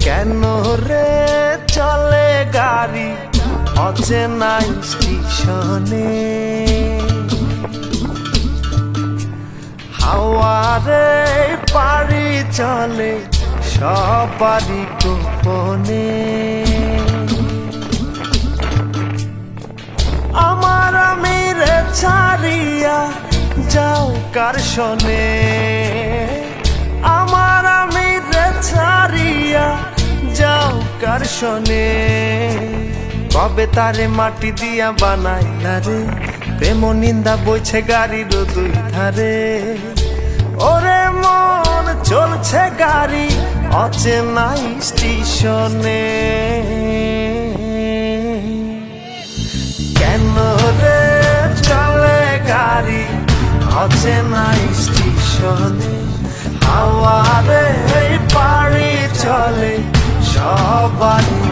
কেন রে চলে গাড়ি অচেনা স্টেশনে? হাওয়ারে পাড়ি চলে সবারই গোপনে। আমার আমিরে ছাড়িয়া যাও কার শোনে? আমার আমিরে ছাড়িয়া যাও কার শোনে? কবে তারে মাটি দিয়া বানাইলা রে? প্রেম নিন্দা বইছে গাড়ির দুই ধারে। ওরে মন চলছে গাড়ি অচেনা স্টেশনে। কেন রে চলে গাড়ি অচেনা স্টেশনে? হাওয়ারে পাড়ি চলে সবারই